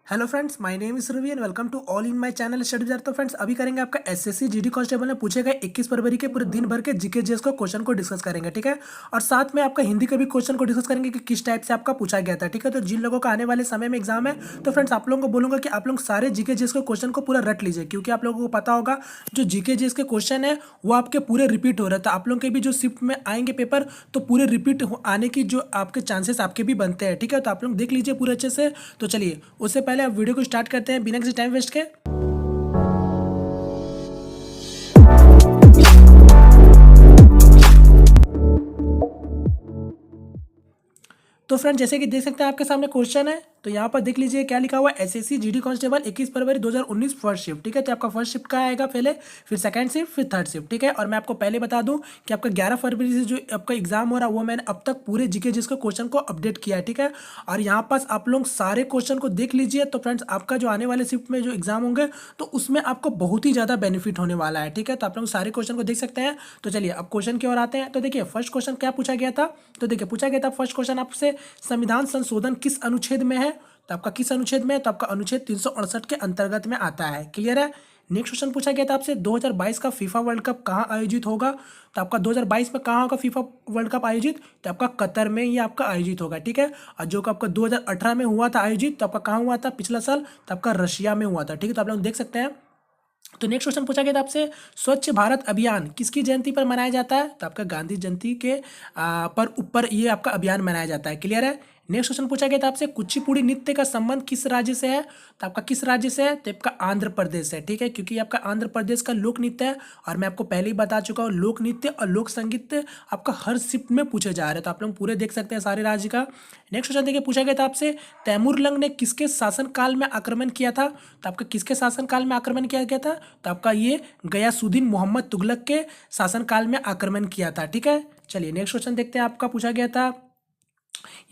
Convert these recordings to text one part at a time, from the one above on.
Hello friends, my name is Ravi and welcome to all in my channel study jar. तो friends, अभी करेंगे आपका SSC GD constable में पूछे गए 21 फरवरी के पूरे दिन भर के जीके जीएस को क्वेश्चन को डिस्कस करेंगे, ठीक है। और साथ में आपका हिंदी के भी क्वेश्चन को डिस्कस करेंगे कि किस टाइप से आपका पूछा गया था, ठीक है। तो जिन लोगों का आने वाले समय में एग्जाम है, तो फ्रेंड्स आप लोगों को बोलूंगा कि आप लोग सारे जीके जीएस के क्वेश्चन को पूरा रट लीजिए, क्योंकि आप लोगों को पता होगा जो जीके जीएस के क्वेश्चन है वो आपके पूरे रिपीट हो रहे हैं। तो आप लोगों के भी जो शिफ्ट में आएंगे पेपर, तो पूरे रिपीट आने की जो आपके चांसेस आपके भी बनते हैं, ठीक है। तो आप लोग देख लीजिए पूरे अच्छे से। तो चलिए, उससे पहले आप वीडियो को स्टार्ट करते हैं बिना किसी टाइम वेस्ट के। तो फ्रेंड, जैसे कि देख सकते हैं आपके सामने क्वेश्चन है, तो यहाँ पर देख लीजिए क्या लिखा हुआ है। एसएससी जीडी कांस्टेबल 21 फरवरी 2019 फर्स्ट शिफ्ट, ठीक है। तो आपका फर्स्ट शिफ्ट का आएगा पहले, फिर सेकंड शिफ्ट, फिर थर्ड शिफ्ट, ठीक है। और मैं आपको पहले बता दूं कि आपका 11 फरवरी से जो आपका एग्जाम हो रहा है वो मैंने अब तक पूरे जीके जिसके क्वेश्चन को अपडेट किया है, ठीक है। और यहाँ पास आप लोग सारे क्वेश्चन को देख लीजिए। तो फ्रेंड्स, आपका जो आने वाले शिफ्ट में जो एग्जाम होंगे, तो उसमें आपको बहुत ही ज़्यादा बेनिफिट होने वाला है, ठीक है। तो आप लोग सारे क्वेश्चन को देख सकते हैं। तो चलिए अब क्वेश्चन की ओर आते हैं। तो देखिए फर्स्ट क्वेश्चन क्या पूछा गया था। तो देखिए पूछा गया था फर्स्ट क्वेश्चन आपसे, संविधान संशोधन किस अनुच्छेद में है। तो आपका किस अनुच्छेद में है, तो आपका अनुच्छेद 368 के अंतर्गत में आता है। क्लियर है। नेक्स्ट क्वेश्चन पूछा गया था आपसे, 2022 का फीफा वर्ल्ड कप कहाँ आयोजित होगा। तो आपका 2022 में कहाँ होगा फीफा वर्ल्ड कप आयोजित, तो आपका कतर में ये आपका आयोजित होगा, ठीक है। और जो आपका 2018 में हुआ था आयोजित, तो आपका कहाँ हुआ था पिछला साल, तो आपका रशिया में हुआ था, ठीक है। तो आप लोग देख सकते हैं। तो नेक्स्ट क्वेश्चन पूछा गया था आपसे, स्वच्छ भारत अभियान किसकी जयंती पर मनाया जाता है। तो आपका गांधी जयंती के पर ऊपर ये आपका अभियान मनाया जाता है। क्लियर है। नेक्स्ट क्वेश्चन पूछा गया था आपसे, कुचिपुड़ी नृत्य का संबंध किस राज्य से है। तो आपका किस राज्य से है, तो आपका आंध्र प्रदेश है, ठीक है, क्योंकि आपका आंध्र प्रदेश का लोक नृत्य है। और मैं आपको पहले ही बता चुका हूँ, लोक नृत्य और लोक संगीत आपका हर शिफ्ट में पूछे जा रहे हैं। तो आप लोग पूरे देख सकते हैं सारे राज्य का। नेक्स्ट क्वेश्चन देखिए पूछा गया था आपसे, तैमूरलंग ने किसके शासनकाल में आक्रमण किया था। तो आपका किसके शासनकाल में आक्रमण किया गया था, तो आपका ये गयासुद्दीन मोहम्मद तुगलक के शासनकाल में आक्रमण किया था, ठीक है। चलिए नेक्स्ट क्वेश्चन देखते हैं। आपका पूछा गया था,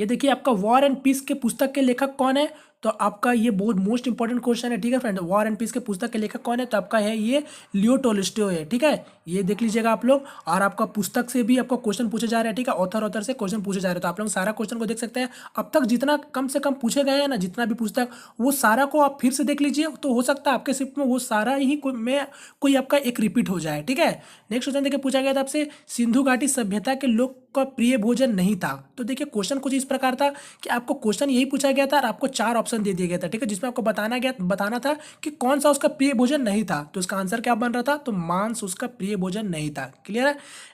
ये देखिए आपका वॉर एंड पीस के पुस्तक के लेखक कौन है। तो आपका ये बहुत मोस्ट इंपॉर्टेंट क्वेश्चन है, ठीक है फ्रेंड। वॉर एंड पीस के पुस्तक के लेखक कौन है, तो आपका है ये लियो टोल्स्टॉय है, ठीक है। ये देख लीजिएगा आप लोग। और आपका पुस्तक से भी आपको क्वेश्चन पूछे जा रहे हैं, ठीक है। ऑथर से क्वेश्चन पूछे जा रहे हैं। तो आप लोग सारा क्वेश्चन को देख सकते हैं। अब तक जितना कम से कम पूछे गए हैं ना, जितना भी पुस्तक, वो सारा को आप फिर से देख लीजिए। तो हो सकता है आपके शिफ्ट में वो सारा ही कोई आपका एक रिपीट हो जाए, ठीक है। नेक्स्ट क्वेश्चन देखिए पूछा गया था आपसे, सिंधु घाटी सभ्यता के लोग का प्रिय भोजन नहीं था। तो देखिए क्वेश्चन कुछ इस प्रकार था कि आपको क्वेश्चन यही पूछा गया था और आपको 4 ऑप्शन दे दिया गया था, ठीक है, जिसमें आपको बताना था कि कौन सा उसका प्रिय भोजन नहीं था। तो इसका आंसर क्या बन रहा था, तो मांस उसका प्रिय भोजन नहीं था। क्लियर है।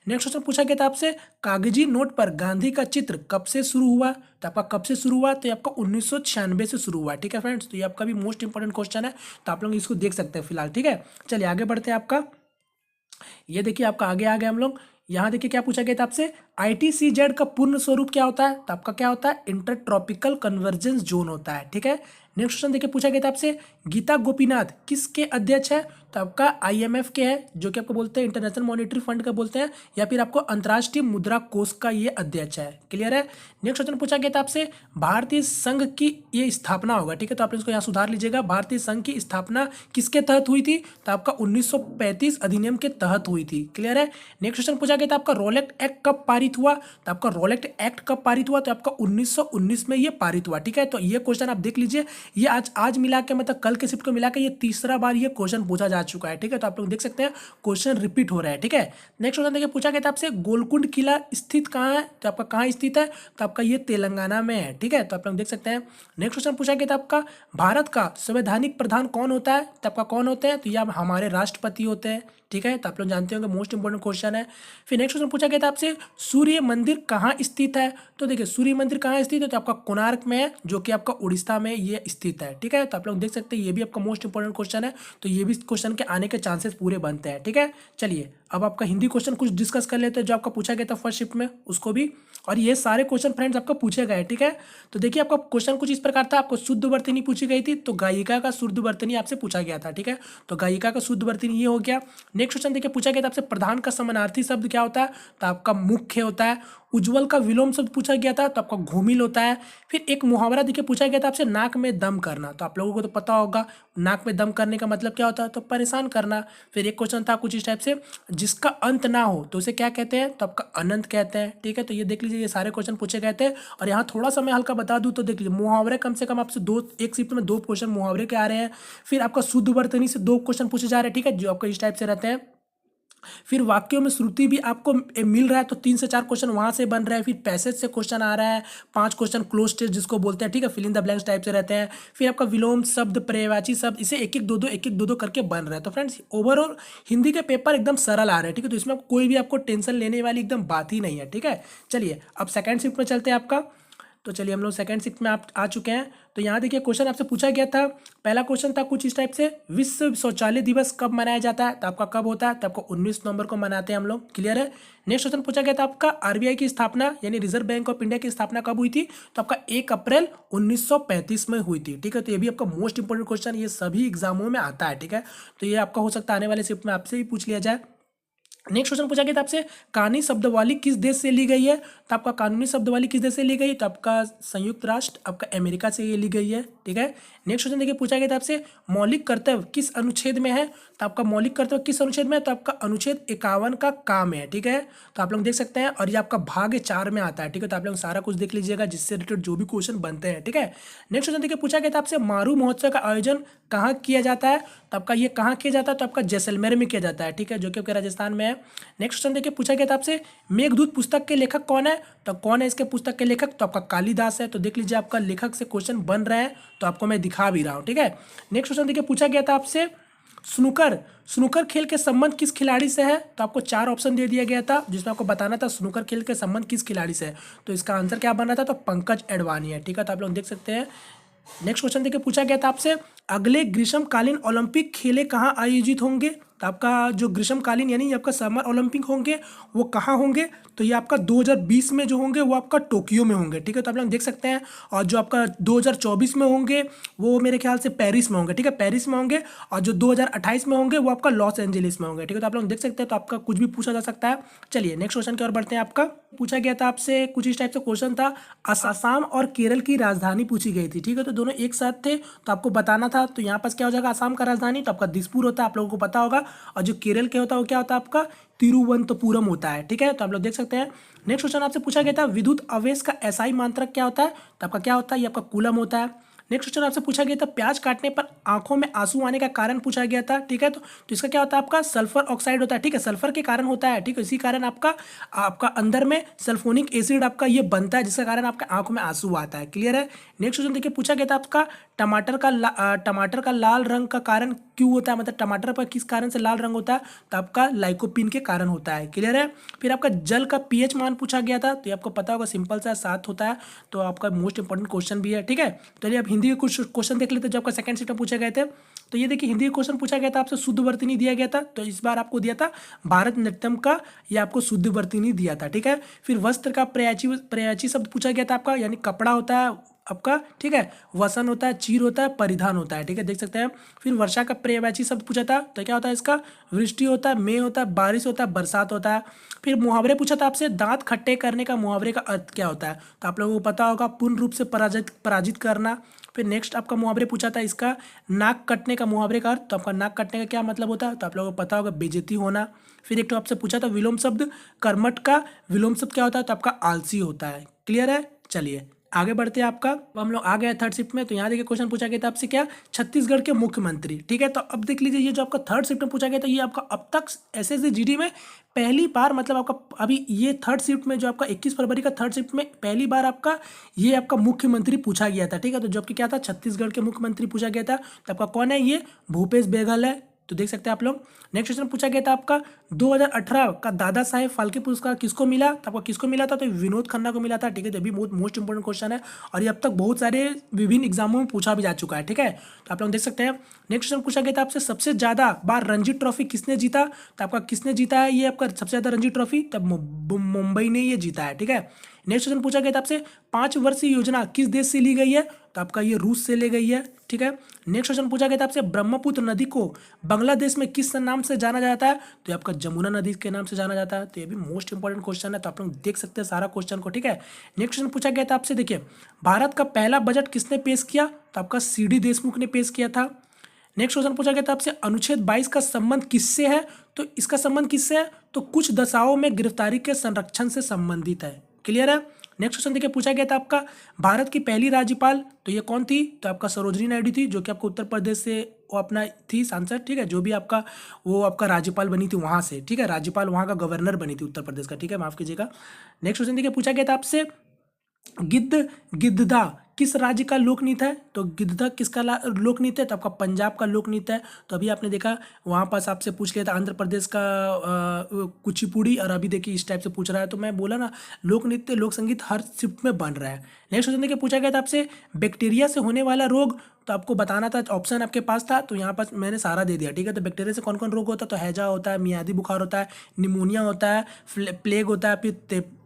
नेक्स्ट क्वेश्चन पूछा गया था आपसे, कागजी नोट पर गांधी का चित्र कब से शुरू हुआ। तो आपका कब से शुरू हुआ, तो ये आपका 1996 से शुरू हुआ, ठीक है फ्रेंड्स। तो ये आपका भी मोस्ट इंपॉर्टेंट क्वेश्चन है। तो आप लोग इसको देख सकते हैं फिलहाल, ठीक है। चलिए आगे बढ़ते हैं। आपका ये देखिए आपका आगे आ गए हम लोग। यहाँ देखिए क्या पूछा गया था आपसे, ITCZ का पूर्ण स्वरूप क्या होता है। तो आपका क्या होता है, इंटर ट्रॉपिकल कन्वर्जेंस जोन होता है, ठीक है। नेक्स्ट क्वेश्चन देखिए पूछा गया था आपसे, गीता गोपीनाथ किसके अध्यक्ष है। तो आपका IMF के है, जो कि आपको बोलते हैं इंटरनेशनल मॉनेटरी फंड का बोलते हैं, या फिर आपको अंतर्राष्ट्रीय मुद्रा कोष का ये अध्यक्ष है। क्लियर है। नेक्स्ट क्वेश्चन पूछा गया था आपसे, भारतीय संघ की ये स्थापना होगा, ठीक है। तो आप इसको यहाँ सुधार लीजिएगा, भारतीय संघ की स्थापना किसके तहत हुई थी। तो आपका 1935 अधिनियम के तहत हुई थी। क्लियर है। नेक्स्ट क्वेश्चन पूछा गया था, आपका रोलेक्ट एक्ट कब पारित हुआ। तो आपका रोलेक्ट एक्ट कब पारित हुआ, तो आपका 1919 में ये पारित हुआ, ठीक है। तो ये क्वेश्चन आप देख लीजिए, ये आज मिला के मतलब कल के शिफ्ट को मिला के ये तीसरा बार ये क्वेश्चन पूछा जा चुका है, ठीक है। तो आप लोग देख सकते हैं क्वेश्चन रिपीट हो रहा है, ठीक है। नेक्स्ट क्वेश्चन देखिए पूछा गया था आपसे, गोलकुंड किला स्थित कहाँ है। तो आपका कहाँ स्थित है, तो आपका ये तेलंगाना में है, ठीक है। तो आप लोग देख सकते हैं। नेक्स्ट क्वेश्चन पूछा गया था आपका, भारत का संवैधानिक प्रधान कौन होता है। तो आपका कौन होते हैं, तो ये हमारे राष्ट्रपति होते हैं, ठीक है। तो आप लोग जानते होंगे मोस्ट इंपोर्टेंट क्वेश्चन है। फिर नेक्स्ट क्वेश्चन पूछा गया था आपसे, सूर्य मंदिर कहाँ स्थित है। तो देखिए सूर्य मंदिर कहाँ स्थित है, तो आपका कोणार्क में है, जो कि आपका उड़ीसा में ये स्थित है, ठीक है। तो आप लोग देख सकते हैं, ये भी आपका मोस्ट इंपोर्टेंट क्वेश्चन है। तो ये भी क्वेश्चन के आने के चांसेस पूरे बनते हैं, ठीक है। चलिए अब आपका हिंदी क्वेश्चन कुछ डिस्कस कर लेते हैं, जो आपका पूछा गया था फर्स्ट शिफ्ट में, उसको भी। और ये सारे क्वेश्चन फ्रेंड्स आपका पूछे गए, ठीक है। तो देखिए आपका क्वेश्चन कुछ इस प्रकार था, आपको शुद्ध वर्तनी पूछी गई थी, तो गायिका का शुद्ध वर्तनी आपसे पूछा गया था, ठीक है। तो गायिका का शुद्ध वर्तनी ये हो गया। नेक्स्ट क्वेश्चन देखिए पूछा गया था आपसे, प्रधान का समानार्थी शब्द क्या होता है। तो आपका मुख्य होता है। उज्जवल का विलोम शब्द पूछा गया था, तो आपका घूमिल होता है। फिर एक मुहावरा देखिए पूछा गया था आपसे, नाक में दम करना। तो आप लोगों को तो पता होगा नाक में दम करने का मतलब क्या होता है, तो परेशान करना। फिर एक क्वेश्चन था कुछ इस टाइप से, जिसका अंत ना हो तो उसे क्या कहते हैं, तो आपका अनंत कहते हैं। ठीक है, तो ये देख लीजिए, ये सारे क्वेश्चन पूछे गए थे। और यहाँ थोड़ा सा मैं हल्का बता दूं तो देख लीजिए, मुहावरे कम से कम आपसे एक शिफ्ट में 2 क्वेश्चन मुहावरे के आ रहे हैं। फिर आपका शुद्ध वर्तनी से 2 क्वेश्चन पूछे जा रहे हैं। ठीक है, जो आपका इस टाइप से रहते हैं। फिर वाक्यों में श्रुति भी आपको मिल रहा है, तो 3 से 4 क्वेश्चन वहां से बन रहे हैं। फिर पैसेज से क्वेश्चन आ रहा है, 5 क्वेश्चन क्लोज टेस्ट जिसको बोलते हैं। ठीक है, fill in the blanks type से रहते हैं। फिर आपका विलोम शब्द, पर्यायवाची शब्द, इसे एक एक दो दो करके बन रहा है। तो फ्रेंड्स, ओवरऑल हिंदी के पेपर एकदम सरल आ रहे हैं। ठीक है, तो इसमें कोई भी आपको टेंशन लेने वाली एकदम बात ही नहीं है। ठीक है, चलिए अब सेकंड शिफ्ट में चलते हैं आपका। तो चलिए हम लोग सेकंड शिफ्ट में आप आ चुके हैं। तो यहाँ देखिए, क्वेश्चन आपसे पूछा गया था। पहला क्वेश्चन था कुछ इस टाइप से, विश्व शौचालय दिवस कब मनाया जाता है, तो आपका कब होता है, तो आपको 19 नवंबर को मनाते हैं हम लोग। क्लियर है। नेक्स्ट क्वेश्चन पूछा गया था आपका, आरबीआई की स्थापना यानी रिजर्व बैंक ऑफ इंडिया की स्थापना कब हुई थी, तो आपका 1 अप्रैल 1935 में हुई थी। ठीक है, तो ये भी आपका मोस्ट इंपोर्टेंट क्वेश्चन, ये सभी एग्जामों में आता है। ठीक है, तो ये आपका हो सकता है आने वाले शिफ्ट में आपसे ही पूछ लिया जाए। नेक्स्ट क्वेश्चन पूछा गया था आपसे, कानूनी शब्दावली किस देश से ली गई है, तो आपका कानूनी शब्दावली किस देश से ली गई, तो आपका संयुक्त राष्ट्र, आपका अमेरिका से ये ली गई है। ठीक है, नेक्स्ट क्वेश्चन देखिए, पूछा गया था आपसे, मौलिक कर्तव्य किस अनुच्छेद में है, तो आपका मौलिक कर्तव्य किस अनुच्छेद में है, तो आपका अनुच्छेद 51 का काम है। ठीक है, तो आप लोग देख सकते हैं, और ये आपका भाग 4 में आता है। ठीक है, तो आप लोग सारा कुछ देख लीजिएगा जिससे रिलेटेड जो भी क्वेश्चन बनते हैं। ठीक है, नेक्स्ट क्वेश्चन देखिए, पूछा गया था आपसे, मारू महोत्सव का आयोजन कहाँ किया जाता है, तो आपका ये कहाँ किया जाता है, तो आपका जैसलमेर में किया जाता है। ठीक है, जो कि आपके राजस्थान में है। नेक्स्ट क्वेश्चन देखिए, पूछा गया था आपसे, मेघदूत पुस्तक के लेखक कौन है, तो कौन है इसके पुस्तक के लेखक, तो आपका कालिदास है। तो देख लीजिए, आपका लेखक से क्वेश्चन बन रहा है, तो आपको मैं दिखा भी रहा हूँ। ठीक है, नेक्स्ट क्वेश्चन देखिए, पूछा गया था आपसे, स्नूकर खेल के संबंध किस खिलाड़ी से है, तो आपको 4 ऑप्शन दे दिया गया था, जिसमें आपको बताना था स्नूकर खेल के संबंध किस खिलाड़ी से है। तो इसका आंसर क्या बन रहा था, तो पंकज एडवाणी है। ठीक है, तो आप लोग देख सकते हैं। नेक्स्ट क्वेश्चन देखिए, पूछा गया था आपसे, अगले ग्रीष्मकालीन ओलंपिक खेले कहाँ आयोजित होंगे, तो आपका जो ग्रीष्मकालीन यानी आपका समर ओलंपिक होंगे वो कहाँ होंगे, तो ये आपका 2020 में जो होंगे वो आपका टोक्यो में होंगे। ठीक है, तो आप लोग देख सकते हैं। और जो आपका 2024 में होंगे वो मेरे ख्याल से पेरिस में होंगे। ठीक है, पेरिस में होंगे। और जो 2028 में होंगे वो आपका लॉस एंजलिस में होंगे। ठीक है, तो आप लोग देख सकते हैं। तो आपका कुछ भी पूछा जा सकता है। चलिए नेक्स्ट क्वेश्चन की ओर बढ़ते हैं। आपका पूछा गया था आपसे कुछ इस टाइप से क्वेश्चन था, असम और केरल की राजधानी पूछी गई थी। ठीक है, तो दोनों एक साथ थे, तो आपको बताना था। तो यहाँ पास क्या हो जाएगा, असम का राजधानी तो आपका दिसपुर होता है, आप लोगों को पता होगा। और जो केरल के होता है वो क्या होता है, आपका तिरुवनंतपुरम होता है। ठीक है, तो आप लोग देख सकते हैं। नेक्स्ट क्वेश्चन आपसे पूछा गया था, विद्युत आवेश का एसआई मात्रक क्या होता है, तो आपका क्या होता है, ये आपका कूलम होता है। नेक्स्ट क्वेश्चन आपसे पूछा गया था, प्याज काटने पर आंखों में आंसू आने का कारण पूछा गया था। ठीक है, तो इसका क्या होता है, आपका सल्फर ऑक्साइड होता है। ठीक है, सल्फर के कारण होता है। ठीक है, इसी कारण आपका आपका अंदर में सल्फोनिक एसिड आपका ये बनता है, जिसके कारण आपके आंखों में आंसू आता है। क्लियर है। नेक्स्ट क्वेश्चन देखिए, पूछा गया था आपका, टमाटर का लाल रंग का कारण क्यों होता है, मतलब टमाटर पर किस कारण से लाल रंग होता है, तो आपका लाइकोपिन के कारण होता है। क्लियर है। फिर आपका जल का पीएच मान पूछा गया था, तो ये आपको पता होगा, सिंपल सा 7 होता है। तो आपका मोस्ट इंपॉर्टेंट क्वेश्चन भी है। ठीक है, चलिए अब हिंदी के कुछ क्वेश्चन देख लेते हैं जो आपका सेकंड शिफ्ट में पूछे गए थे। तो ये देखिए, हिंदी का क्वेश्चन पूछा गया था आपसे, शुद्ध वर्तनी दिया गया था। तो इस बार आपको दिया था भारत नाट्यम का, ये आपको शुद्ध वर्तनी दिया था। ठीक है, फिर वस्त्र का पर्यायवाची शब्द पूछा गया था आपका, यानी कपड़ा होता है आपका। ठीक है, वसन होता है, चीर होता है, परिधान होता है। ठीक है, देख सकते हैं। फिर वर्षा का पर्यायवाची शब्द पूछा था, तो क्या होता है इसका, वृष्टि होता है, मेघ होता है, बारिश होता है, बरसात होता है। फिर मुहावरे पूछा था आपसे, दांत खट्टे करने का मुहावरे का अर्थ क्या होता है, तो आप लोगों को पता होगा, पूर्ण रूप से पराजित करना। फिर नेक्स्ट आपका मुहावरे पूछा था, इसका नाक कटने का मुहावरे का अर्थ, तो आपका नाक कटने का क्या मतलब होता है, तो आप लोगों को पता होगा, बेइज्जती होना। फिर एक तो आपसे पूछा था विलोम शब्द, कर्मठ का विलोम शब्द क्या होता है, तो आपका आलसी होता है। क्लियर है। चलिए आगे बढ़ते हैं। आपका हम लोग आ गए थर्ड शिफ्ट में। तो यहाँ देखिए, क्वेश्चन पूछा गया था आपसे, क्या छत्तीसगढ़ के मुख्यमंत्री। ठीक है, तो अब देख लीजिए, ये जो आपका थर्ड शिफ्ट में पूछा गया था, ये आपका अब तक एसएससी जीडी में पहली बार, मतलब आपका अभी ये थर्ड शिफ्ट में जो आपका 21 फरवरी का थर्ड शिफ्ट में पहली बार आपका ये आपका मुख्यमंत्री पूछा गया था। ठीक है, तो जो आपके क्या था, छत्तीसगढ़ के मुख्यमंत्री पूछा गया था। तो आपका कौन है, ये भूपेश बघेल है। तो देख सकते हैं आप लोग। नेक्स्ट क्वेश्चन पूछा गया था आपका, 2018 का दादा साहेब फाल्के पुरस्कार किसको मिला, तो आपको किसको मिला था, तो विनोद खन्ना को मिला था। ठीक है, तो भी बहुत मोस्ट इंपोर्टेंट क्वेश्चन है, और ये अब तक बहुत सारे विभिन्न एग्जामों में पूछा भी जा चुका है। ठीक है, तो आप लोग देख सकते हैं। नेक्स्ट क्वेश्चन पूछा गया था आपसे, सबसे ज्यादा बार रणजी ट्रॉफी किसने जीता, तो आपका किसने जीता है, ये आपका सबसे ज्यादा रणजी ट्रॉफी तब मुंबई ने ये जीता है। ठीक है, नेक्स्ट क्वेश्चन पूछा गया था आपसे, 5 वर्षीय योजना किस देश से ली गई है, तो आपका ये रूस से ली गई है। ठीक है, नेक्स्ट क्वेश्चन पूछा गया था आपसे, ब्रह्मपुत्र नदी को बांग्लादेश में किस नाम से जाना जाता है, तो ये आपका जमुना नदी के नाम से जाना जाता है। तो ये भी मोस्ट इंपोर्टेंट क्वेश्चन है, तो आप लोग देख सकते हैं सारा क्वेश्चन को। ठीक है, नेक्स्ट क्वेश्चन पूछा गया था आपसे, देखिए भारत का पहला बजट किसने पेश किया, तो आपका सीडी देशमुख ने पेश किया था। नेक्स्ट क्वेश्चन पूछा गया था आपसे, अनुच्छेद 22 का संबंध किससे है? तो इसका संबंध किससे है? तो कुछ दशाओं में गिरफ्तारी के संरक्षण से संबंधित है। क्लियर है? नेक्स्ट क्वेश्चन देखिए पूछा गया था आपका, भारत की पहली राज्यपाल तो ये कौन थी? तो आपका सरोजिनी नायडू थी, जो कि आपको उत्तर प्रदेश से वो अपना थी सांसद, ठीक है, जो भी आपका वो आपका राज्यपाल बनी थी वहां से, ठीक है, राज्यपाल वहां का गवर्नर बनी थी उत्तर प्रदेश का, ठीक है, माफ कीजिएगा। नेक्स्ट क्वेश्चन देखिए पूछा गया था आपसे, गिद्ध गिद्धदा किस राज्य का लोक नृत्य है? तो गिद्धदा किसका लोक नृत्य है? तो आपका पंजाब का लोक नृत्य है। तो अभी आपने देखा वहाँ पास आपसे पूछ लिया था आंध्र प्रदेश का कुचिपुड़ी, और अभी देखिए इस टाइप से पूछ रहा है। तो मैं बोला ना, लोक नृत्य लोक संगीत हर शिफ्ट में बन रहा है। नेक्स्ट क्वेश्चन देखिए पूछा गया था आपसे, बैक्टीरिया से होने वाला रोग, तो आपको बताना था, ऑप्शन आपके पास था, तो यहाँ पास मैंने सारा दे दिया, ठीक है। तो बैक्टीरिया से कौन कौन रोग होता है? तो हैजा होता है, मियादी बुखार होता है, निमोनिया होता है, प्लेग होता है, फिर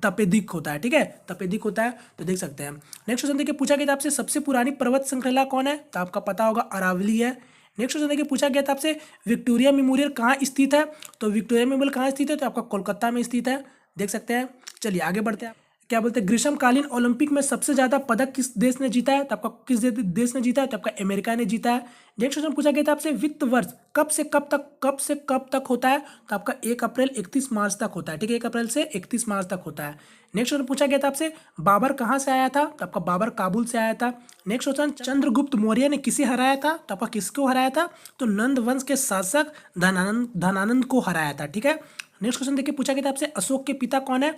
तपेदिक होता है, ठीक है, तपेदिक होता है। तो देख सकते हैं। नेक्स्ट क्वेश्चन देखिए पूछा गया था आपसे, सबसे पुरानी पर्वत श्रृंखला कौन है? तो आपका पता होगा अरावली है। नेक्स्ट क्वेश्चन देखिए पूछा गया था आपसे, विक्टोरिया मेमोरियल कहाँ स्थित है? तो विक्टोरिया मेमोरियल कहाँ स्थित है? तो आपका कोलकाता में स्थित है, देख सकते हैं। चलिए आगे बढ़ते हैं। क्या बोलते हैं, ग्रीष्मकालीन ओलंपिक में सबसे ज्यादा पदक किस देश ने जीता है? तो आपका किस देश ने जीता है? तो आपका अमेरिका ने जीता है। नेक्स्ट क्वेश्चन पूछा गया था आपसे, वित्त वर्ष कब तक होता है? तो आपका 1 अप्रैल 31 मार्च तक होता है, ठीक है, 1 अप्रैल से 31 मार्च तक होता है। नेक्स्ट क्वेश्चन पूछा गया था आपसे, बाबर कहाँ से आया था? तो आपका बाबर काबुल से आया था। नेक्स्ट क्वेश्चन, चंद्रगुप्त मौर्य ने किसे हराया था? तो आपका किसको हराया था? तो नंद वंश के शासक धनानंद को हराया था, ठीक है। नेक्स्ट क्वेश्चन देखिए पूछा गया था आपसे, अशोक के पिता कौन है?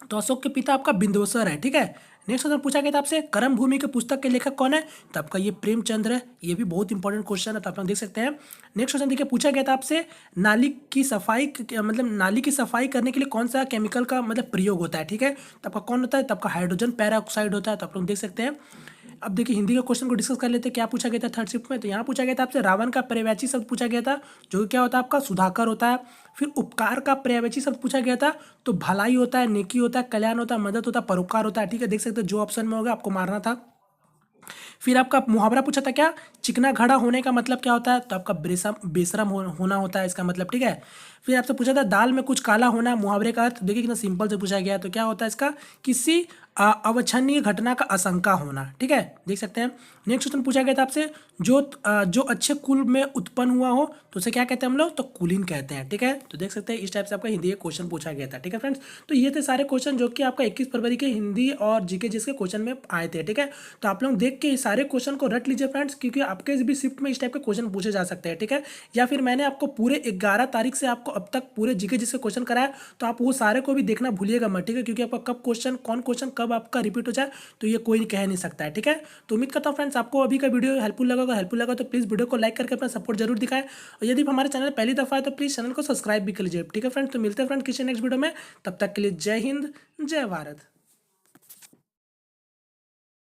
तो अशोक के पिता आपका बिंदुसार है, ठीक है। नेक्स्ट क्वेश्चन पूछा गया था आपसे, कर्म भूमि के पुस्तक के लेखक कौन है? तो आपका ये प्रेमचंद्र है। ये भी बहुत इंपॉर्टेंट क्वेश्चन है, तो आप लोग देख सकते हैं। नेक्स्ट क्वेश्चन देखिए पूछा गया था आपसे, नाली की सफाई मतलब नाली की सफाई करने के लिए कौन सा केमिकल का मतलब प्रयोग होता है, ठीक है। तो आपका कौन होता है? तो आपका हाइड्रोजन पेरोक्साइड होता है, तो आप लोग देख सकते हैं। अब देखिए हिंदी का क्वेश्चन को डिस्कस कर लेते हैं, क्या पूछा गया था थर्ड शिफ्ट में। तो यहाँ पूछा गया था आपसे, रावण का पर्यायवाची शब्द पूछा गया था, जो कि क्या होता है आपका सुधाकर होता है। फिर उपकार का पर्यायवाची शब्द पूछा गया था, तो भलाई होता है, नेकी होता है, कल्याण होता है, मदद होता है, परोपकार होता है, ठीक है, देख सकते हो जो ऑप्शन में होगा आपको मारना था। फिर आपका मुहावरा पूछा था, क्या चिकना घड़ा होने का मतलब क्या होता है? तो आपका बेशरम होना होता है इसका मतलब, ठीक है। फिर आपसे पूछा था, दाल में कुछ काला होना, मुहावरे का अर्थ देखिए कितना सिंपल से पूछा गया है। तो क्या होता है इसका, किसी अवांछनीय घटना का आशंका होना, ठीक है, देख सकते हैं। नेक्स्ट क्वेश्चन पूछा गया था आपसे, जो अच्छे कुल में उत्पन्न हुआ हो तो उसे क्या कहते हैं हम लोग? तो कुलीन कहते हैं, ठीक है। तो देख सकते हैं इस टाइप से आपका हिंदी का क्वेश्चन पूछा गया था, ठीक है फ्रेंड्स। तो ये थे सारे क्वेश्चन जो कि आपका 21 फरवरी के हिंदी और जीके जिसके क्वेश्चन में आए थे, ठीक है। तो आप लोग देख के सारे क्वेश्चन को रट लीजिए फ्रेंड्स, क्योंकि आपके भी शिफ्ट में इस टाइप के क्वेश्चन पूछे जा सकते हैं, ठीक है। या फिर मैंने आपको पूरे 11 तारीख से आपको अब तक पूरे जीके जिसके क्वेश्चन कराया, तो आप वो सारे को भी देखना भूलिएगा मत, ठीक है, क्योंकि आपका कब क्वेश्चन कौन क्वेश्चन कब आपका रिपीट हो जाए तो ये कोई कह नहीं सकता है, ठीक है। तो उम्मीद करता हूँ फ्रेंड्स आपको अभी का वीडियो हेल्पफुल लगा तो प्लीज़ वीडियो को लाइक करके अपना सपोर्ट जरूर दिखाएं, और यदि हमारे चैनल पहली दफा है तो प्लीज़ चैनल को सब्सक्राइब भी कर लीजिए, ठीक है फ्रेंड्स। तो मिलते हैं फ्रेंड्स किसी नेक्स्ट वीडियो में, तब तक के लिए जय हिंद जय भारत।